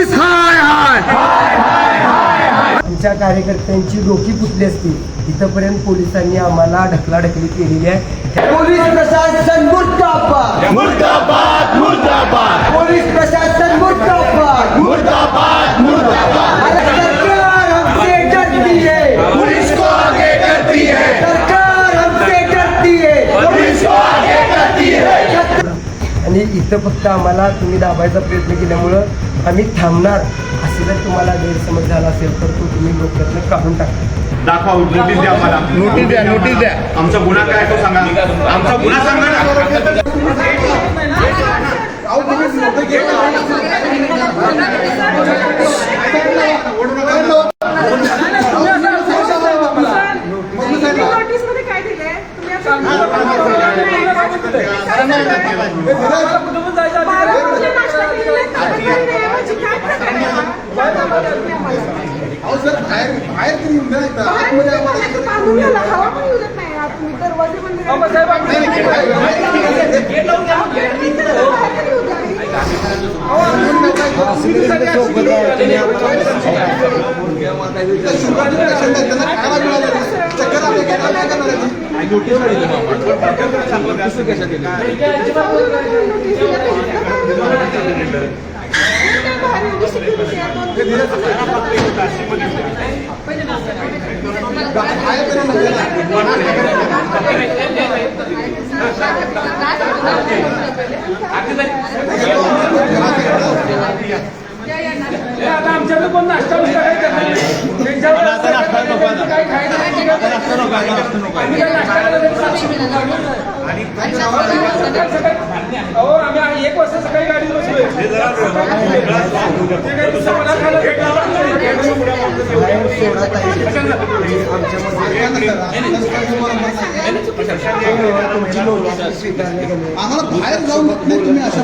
Police हाय हाय. आमच्या कार्यकर्त्यांची डोकी फुटली असती इथपर्यंत पोलिसांनी आम्हाला ढकलाढकली केलेली आहे. पोलीस प्रशासन मुर्दाबाद मुर्दाबाद मुर्दाबाद पोलीस प्रशासन मुर्दाबाद मुर्दाबाद मुर्दाबाद. सरकार हमसे डरती है, पुलिस को आगे करती है, सरकार हमसे डरती है. पुलिस को आगे करती है. आणि इथं फक्त आम्हाला तुम्ही दाबायचा प्रयत्न केल्यामुळं आम्ही थांबणार असे जर तुम्हाला गैरसमज झाला असेल तर तो तुम्ही लोकांना काढून टाका. दाखवा, नोटीस द्या मला. नोटीस द्या, नोटीस द्या. आमचा गुन्हा काय तो सांगा. आमचा गुन्हा सांगा ना. नोटीसमध्ये काय दिलंय आमच्याकडे कोण नाश्ता आम्ही 1 वाजता सकाळी गाडी बसलोय. आम्हाला बाहेर जाऊन तुम्ही अशा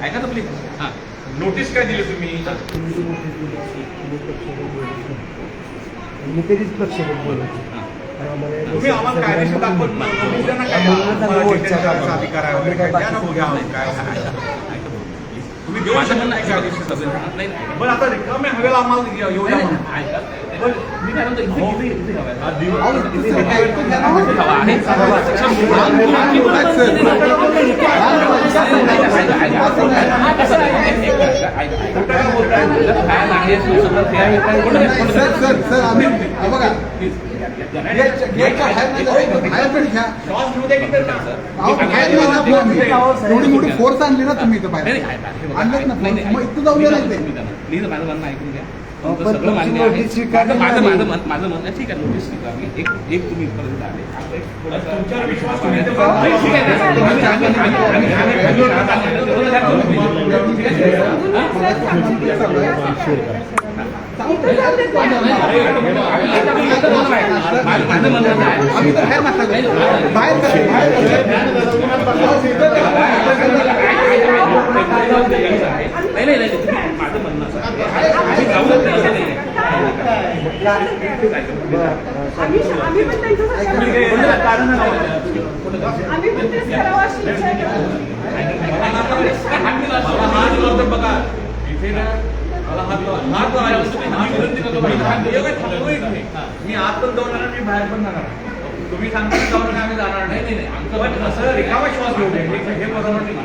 ऐका तर प्लीज. नोटीस काय दिली तुम्ही? मी कधीच प्रक्षेपण बोलतो. तुम्ही आम्हाला कायदेशीर दाखवत नाही. अधिकार आहे वगैरे काय द्या ना बघूया काय. तुम्ही देऊ शकत नाही कायदेशीर. बरं आता रिकाम्या हवेला आम्हाला येऊ द्या. मी काय म्हणतो सर आम्ही बघा एवढी मोठी फोर्स आणली ना तुम्ही इथं बाहेर आणलंच ना. मग इथं जाऊन प्लीज माझं म्हणणं ऐकून घ्या. सगळं मान्य आहे. माझं म्हणणं ठीक आहे. नोटीस एक तुम्ही इथपर्यंत आले. तुमच्यावर विश्वास मी आत पण जाऊन मी बाहेर पण जाणार. तुम्ही सांगता जाऊन आम्ही जाणार नाही. आमचं असं रिकामा श्वास घेऊ नये हे बरोबर नाही.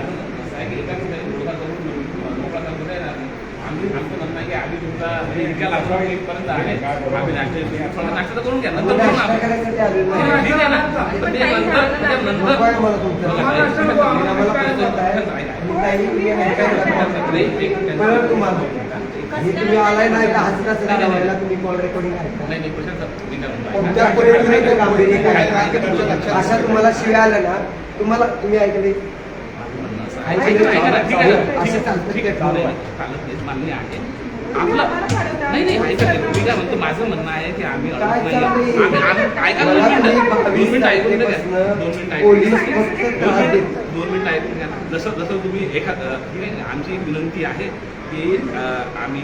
आमचं म्हणणं आहे की आम्ही तुमचा पर्यंत आहे. आम्ही नाश्ता तर करून घ्या. नंतर ठीक आहे ना. तुम्ही आलाय नाही का हसता तुम्ही कॉल रेकॉर्डिंग अशा तुम्हाला शिव्या आल्या ना तुम्हाला तुम्ही ऐकले मान्य आहे आपलं नाही नाही ऐका मी काय म्हणतो. माझं म्हणणं आहे की आम्ही ऐका 2 मिनिट ऐकून घ्या. 2 मिनिट ऐकून घ्या. जसं तुम्ही एखादं आमची एक विनंती आहे की आम्ही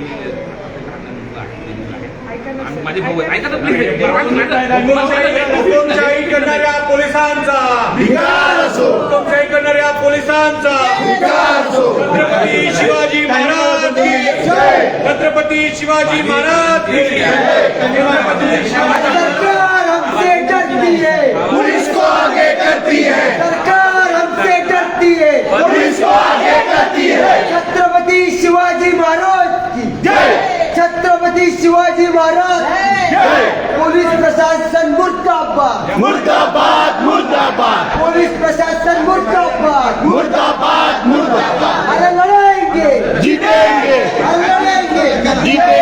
माझे भाऊ ऐका तर हुकुमशाही करणाऱ्या पोलिसांचा, हुकुमशाही करणाऱ्या पोलिसांचा सैनिकांचा छत्रपती शिवाजी महाराज की जय. छत्रपती शिवाजी महाराज की जय. छत्रपती शिवाजी सरकार हमसे डरती है, पुलिस को आगे करती है, सरकार हमसे डरती है, पुलिस को आगे करती है. छत्रपती शिवाजी महाराज की जय. छत्रपती शिवाजी महाराज जय. पोलीस प्रशासन मुर्दाबाद, मुर्दाबाद मुर्दाबाद पोलीस प्रशासन मुर्दाबाद. मुर्दाबाद मुर्दाबाद. अरे लड़ाएंगे, जीतेंगे अरे लड़ाएंगे, जीते.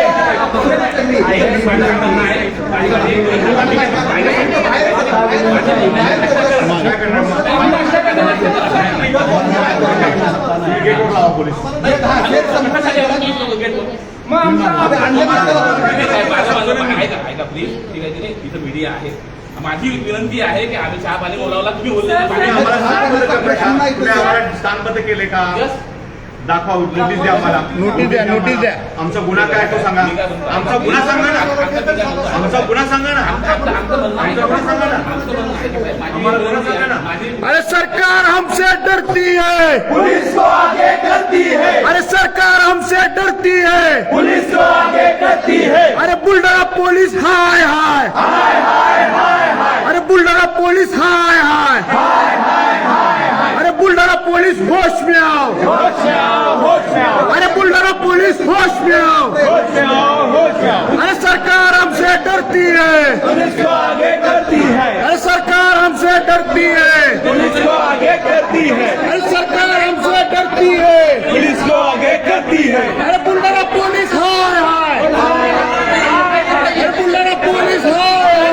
मग आमचा ऐका प्लीज, ठीक आहे की नाही, इथं मीडिया आहे. माझी विनंती आहे की आम्ही चहा पाणी बोलावला, तुम्ही बोलले तुम्ही आम्हाला स्थानबद्ध केले का? दाखवा, नोटीस द्या आम्हाला. नोटीस द्या, नोटीस द्या. आमचा गुन्हा काय तो सांगा. आमचा गुन्हा सांगा ना. आमचा गुन्हा सांगा ना. आमचा गुन्हा सांगा ना. आम्हाला गुन्हा सांगा ना. अरे सरकार हमसे डरती है, पुलिस को आगे करती है, अरे सरकार हमसे डरती है, पुलिस को आगे करती है. अरे बुलढाणा पोलीस हाय हाय, हाय हाय हाय हाय अरे बुलढाणा पोलीस हाय हाय, अरे बुलढाणा पोलीस होश में आओ, होश में आओ, होश में आओ, अरे बुलढाणा पुलिस होश में आओ, होश में आओ, होश में आओ. अरे सरकार हमसे डरती है, पुलिस को आगे करती है, अरे सरकार हमसे डरती है, पुलिस को आगे करती है, अरे सरकार हमसे डरती है, पुलिस को आगे करती है. अरे बुलढाणा पुलिस हाय हाय, अरे बुलढाणा पुलिस हाय हाय.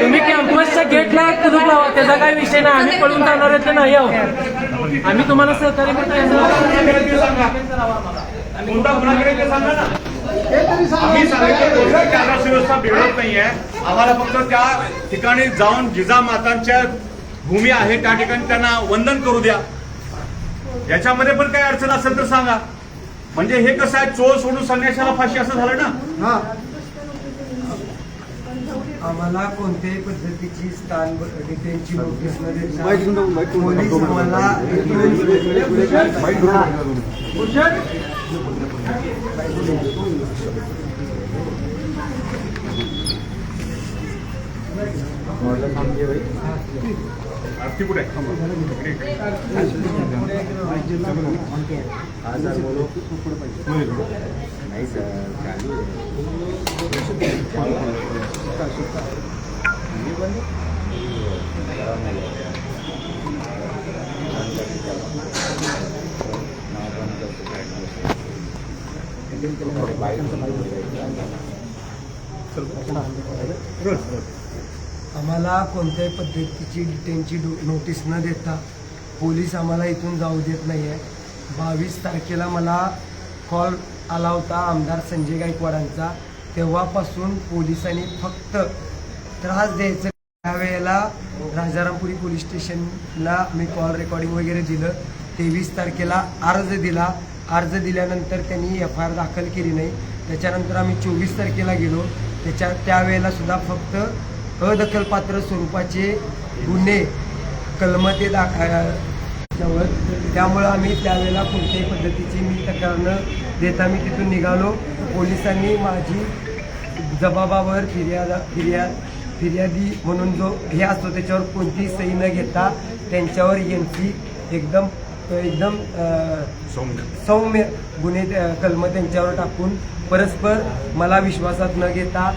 तुम्ही कॅम्पसच्या गेटला कुलूप लावा, त्याचा काही विषय नाही. आम्ही पळून जाणार आहेत नाही आहोत. आम्ही तुम्हाला सहकार्य करतो. कोणता गुन्हा केला ते सांगा ना. आम्ही सांगितलं कायदा व्यवस्था बिघडत नाहीये. आम्हाला फक्त त्या ठिकाणी जाऊन जिजामातांच्या भूमी आहे त्या ठिकाणी त्यांना वंदन करू द्या. याच्यामध्ये पण काही अडचण असेल तर सांगा. म्हणजे हे कसं आहे, चोर सोडून संन्याशाला फाशी असं झालं ना. आम्हाला कोणत्याही पद्धतीची स्थान डिटेनची नोटीस न देता पोलीस आम्हाला आरती कुठे आहे? आम्हाला कोणत्याही पद्धतीची डिटेनची नोटीस न देता पोलीस आम्हाला इथून जाऊ देत नाही आहे. 22 तारखेला मला कॉल आला होता आमदार संजय गायकवाडांचा. तेव्हापासून पोलिसांनी फक्त त्रास द्यायचं. त्यावेळेला राजारामपुरी पोलीस स्टेशनला मी कॉल रेकॉर्डिंग वगैरे दिलं. 23 तारखेला अर्ज दिला. अर्ज दिल्यानंतर त्यांनी FIR दाखल केली नाही. त्याच्यानंतर आम्ही 24 तारखेला गेलो. त्यावेळेला सुद्धा फक्त अदखलपात्र स्वरूपाचे गुन्हे कलम ते त्यामुळं आम्ही त्यावेळेला कोणत्याही पद्धतीची मी तक्रार न देता मी तिथून निघालो. पोलिसांनी माझी जबाबावर फिर्यादी म्हणून जो हे असतो त्याच्यावर कोणतीही सही न घेता त्यांच्यावर NC एकदम सौम्य गुन्हे कलम त्यांच्यावर टाकून परस्पर मला विश्वासात न घेता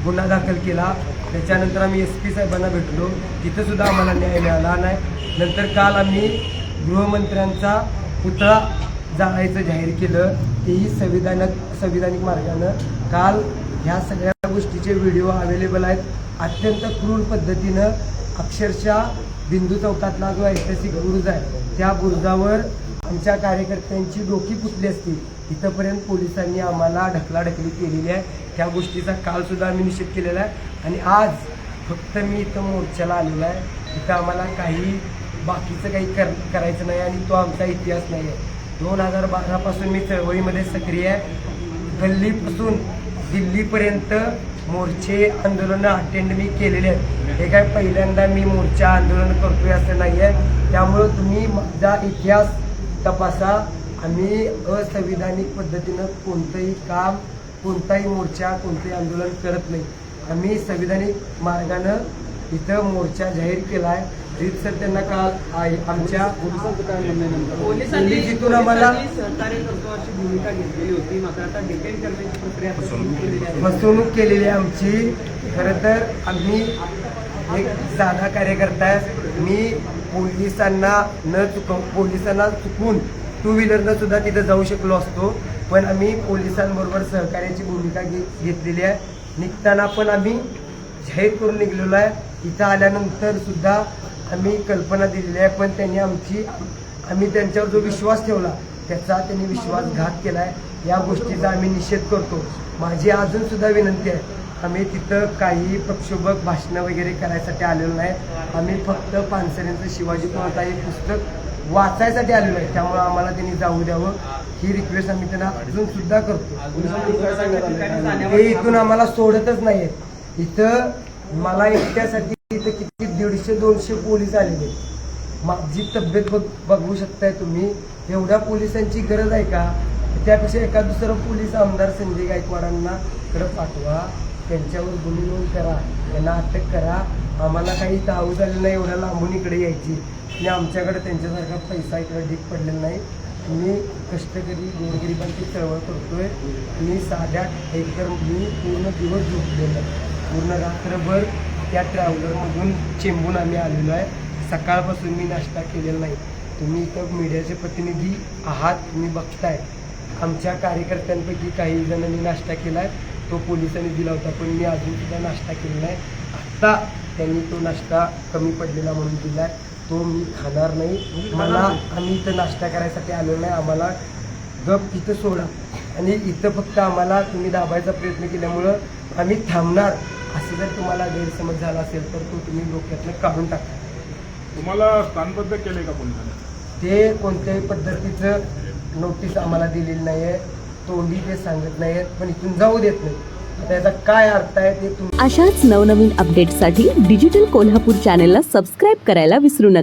गुन्हा दाखल केला. त्याच्यानंतर आम्ही SP साहेबांना भेटलो. तिथं सुद्धा आम्हाला न्याय मिळाला नाही. नंतर काल आम्ही गृहमंत्र्यांचा पुतळा जाळायचं जाहीर केलं. तेही संविधानिक मार्गानं. काल ह्या सगळ्या गोष्टीचे व्हिडिओ अवेलेबल आहेत. अत्यंत क्रूर पद्धतीनं अक्षरशः बिंदू चौकातला जो ऐतिहासिक बुरुज आहे त्या बुरुजावर आमच्या कार्यकर्त्यांची डोकी पुतली असती इथंपर्यंत पोलिसांनी आम्हाला ढकलाढकली केलेली आहे. त्या गोष्टीचा कालसुद्धा आम्ही निषेध केलेला आहे. आणि आज फक्त मी इथं मोर्चाला आलेला आहे. इथं आम्हाला काही बाकीचं काही करायचं नाही आणि तो आमचा इतिहास नाही आहे. 2012पासून मी चळवळीमध्ये सक्रिय आहे. गल्लीपासून दिल्लीपर्यंत मोर्चे आंदोलनं अटेंड मी केलेले आहेत. हे काय पहिल्यांदा मी मोर्चा आंदोलन करतोय असं नाही आहे. त्यामुळं तुम्ही माझा इतिहास तपासा. आम्ही असंविधानिक पद्धतीनं कोणतंही काम, कोणताही मोर्चा, कोणतंही आंदोलन करत नाही. आम्ही संविधानिक मार्गानं इथं मोर्चा जाहीर केला आहे. सर त्यांना काल आमच्या पोलिसांनी तिथून आम्हाला सहकार्य करतो अशी भूमिका घेतलेली होती, मात्र आता डिटेन करण्याची प्रक्रिया सुरू केलेली आहे. फसवणूक केलेली आहे आमची. खरं तर आम्ही एक साधा कार्यकर्ता आहे. मी पोलिसांना चुकून टू व्हीलरनं सुद्धा तिथं जाऊ शकलो असतो, पण आम्ही पोलिसांबरोबर सहकार्याची भूमिका घेतलेली आहे. निघताना पण आम्ही जाहीर करून निघलेलो आहे. इथं आल्यानंतर सुद्धा आम्ही कल्पना दिलेली आहे, पण त्यांनी आम्ही त्यांच्यावर जो विश्वास ठेवला त्याचा त्यांनी विश्वासघात केला आहे. या गोष्टीचा आम्ही निषेध करतो. माझी अजून सुद्धा विनंती आहे, आम्ही तिथं काही प्रक्षोभक भाषणं वगैरे करायसाठी आलेलो नाही. आम्ही फक्त पानसरेंचं शिवाजी कोणता हे पुस्तक वाचायसाठी आलेलो आहे. त्यामुळे आम्हाला त्यांनी जाऊ द्यावं ही रिक्वेस्ट आम्ही त्यांना अजून सुद्धा करतो. ते इथून आम्हाला सोडतच नाहीये. इथं मला एकट्यासाठी इथं किती 150-200 पोलीस आलेले. माझी तब्येत बघू शकताय तुम्ही. एवढ्या पोलिसांची गरज आहे का? त्यापेक्षा एका दुसरं पोलीस आमदार संजय गायकवाडांना कडे पाठवा, त्यांच्यावर गुन्हे नोंद करा, त्यांना अटक करा. आम्हाला काही ताऊ झालेलं नाही एवढ्या लांबून इकडे यायची. आणि आमच्याकडे त्यांच्यासारखा पैसा इकडे ढीक पडलेला नाही. मी कष्टकरी गोरगरिबांची चळवळ करतोय. मी साध्या एकतर मी पूर्ण दिवस झोपलेलो आहे. पूर्ण रात्रभर त्या ट्रॅव्हलरमधून चेंबून आम्ही आलेलो आहे. सकाळपासून मी नाश्ता केलेला नाही. तुम्ही इथं मीडियाचे प्रतिनिधी आहात, तुम्ही बघताय. आमच्या कार्यकर्त्यांपैकी काही जणांनी नाश्ता केला आहे, तो पोलिसांनी दिला होता, पण मी अजूनसुद्धा नाश्ता केलेला आहे. आत्ता त्यांनी तो नाश्ता कमी पडलेला म्हणून दिला आहे, तो मी खाणार नाही. आम्ही इथं नाश्ता करायसाठी आलेलो नाही. आम्हाला गप इथं सोडा. आणि इथं फक्त आम्हाला तुम्ही दाबायचा प्रयत्न केल्यामुळं आम्ही थांबणार. असं जर तुम्हाला गैरसमज झाला असेल तर तो तुम्ही डोक्यातनं काढून टाका. तुम्हाला स्थानबद्ध केले का पोलिसांनी? ते कोणत्याही पद्धतीचं नोटीस आम्हाला दिलेली नाही आहे. तोंडी ते सांगत नाही आहेत, पण इथून जाऊ देत नाही. आता याचा काय अर्थ आहे ते तुम्ही अशाच नवनवीन अपडेट्ससाठी डिजिटल कोल्हापूर चॅनेलला सबस्क्राईब करायला विसरू नका.